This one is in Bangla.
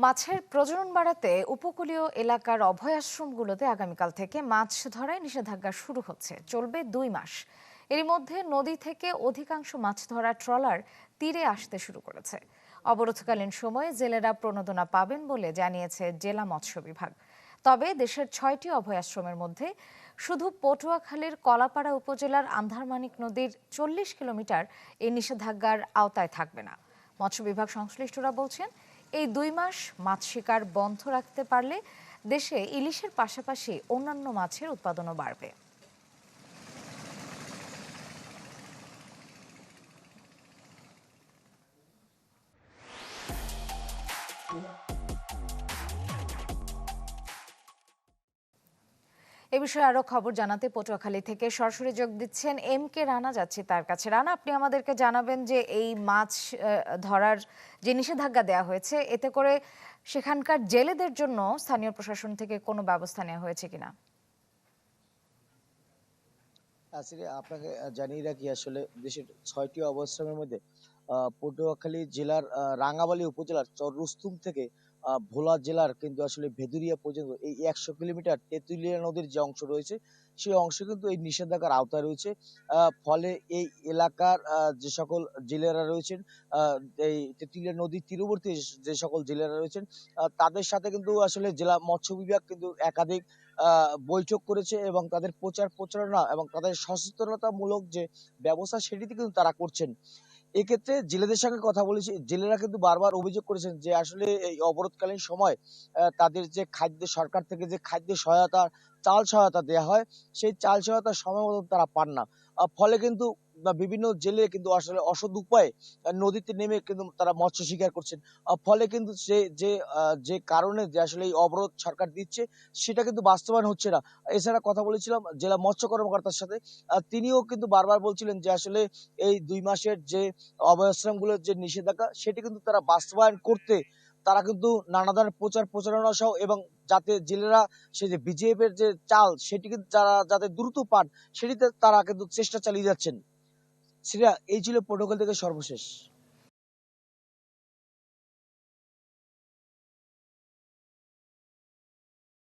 মাছের প্রজনন বাড়াতে উপকূলীয় এলাকার অভয়াশ্রমগুলোতে আগামীকাল থেকে মাছ ধরায় নিষেধাজ্ঞা শুরু হচ্ছে, চলবে 2 মাস। এর মধ্যে নদী থেকে অধিকাংশ মাছ ধরা ট্রলার তীরে আসতে শুরু করেছে। অবরোধকালীন সময়ে জেলেরা প্রণোদনা পাবেন বলে জানিয়েছে জেলা মৎস্য বিভাগ। তবে দেশের 6টি অভয়াশ্রমের মধ্যে শুধু পটুয়াখালীর কলাপাড়া উপজেলার আন্ধারমানিক নদীর 40 কিলোমিটার এই নিষেধাজ্ঞার আওতায় থাকবে না। মৎস্য বিভাগ সংশ্লিষ্টরা বলছেন, এই 2 মাস মাছ শিকার বন্ধ রাখতে পারলে দেশে ইলিশের পাশাপাশি অন্যান্য মাছের উৎপাদনও বাড়বে। এ বিষয়ে আরো খবর জানাতে পটুয়াখালী থেকে সরাসরি যোগ দিচ্ছেন MK রানা, যাচ্ছি তার কাছে। রানা, আপনি আমাদেরকে জানাবেন যে এই মাছ ধরার যে নিষেধাজ্ঞা দেওয়া হয়েছে, এতে করে সেখানকার জেলেদের জন্য স্থানীয় প্রশাসন থেকে কোনো ব্যবস্থা নেওয়া হয়েছে কিনা? আসলে আপনাকে জানিয়ে রাখি, আসলে দেশের 6টি অবস্থানের মধ্যে পটুয়াখালী জেলার রাঙ্গামালী উপজেলার চর রুস্তুম থেকে ভোলা জেলার কিন্তু আসলে ভেদুরিয়া পর্যন্ত এই 100 কিলোমিটার তেঁতুলিয়া নদীর যে অংশ রয়েছে, সেই অংশ কিন্তু এই নিষেধাজ্ঞার আওতায় রয়েছে। ফলে এই এলাকার যে সকল জেলেরা রয়েছেন, আহ, এই তেঁতুলিয়া নদীর তীরবর্তী যে সকল জেলেরা রয়েছেন, তাদের সাথে কিন্তু আসলে জেলা মৎস্য বিভাগ কিন্তু একাধিক বৈঠক করেছে এবং তাদের প্রচার প্রচারণা এবং তাদের সচেতনতামূলক যে ব্যবস্থা, সেটিতে কিন্তু তারা করছেন। এক্ষেত্রে জেলেদের সঙ্গে কথা বলেছি, জেলেরা কিন্তু বারবার অভিযোগ করেছেন যে আসলে এই অবরোধকালীন সময় তাদের যে খাদ্য, সরকার থেকে যে খাদ্য সহায়তা, চাল সহায়তা দেওয়া হয়, সেই চাল সহায়তা সময় মতো তারা পান না। ফলে কিন্তু বিভিন্ন জেলে কিন্তু আসলে অসৎ উপায়ে নদীতে নেমে কিন্তু তারা মৎস্য শিকার করছেন। ফলে কিন্তু যে কারণে যে আসলে এই অবরোধ সরকার দিচ্ছে, সেটা কিন্তু বাস্তবায়ন হচ্ছে না। এছাড়া কথা বলেছিলাম জেলা মৎস্য কর্মকর্তার সাথে, তিনিও কিন্তু বারবার বলছিলেন যে আসলে এই 2 মাসের যে অভয়াশ্রমগুলোর যে নিষেধাজ্ঞা, সেটি কিন্তু তারা বাস্তবায়ন করতে তারা কিন্তু নানা ধরনের প্রচার প্রচারণা সহ, এবং যাতে জেলেরা সেই যে বিজিএফ এর যে চাল, সেটি কিন্তু তারা যাতে দ্রুত পান, সেটিতে তারা কিন্তু চেষ্টা চালিয়ে যাচ্ছেন। সেটা এই ছিল প্রোটোকল থেকে সর্বশেষ।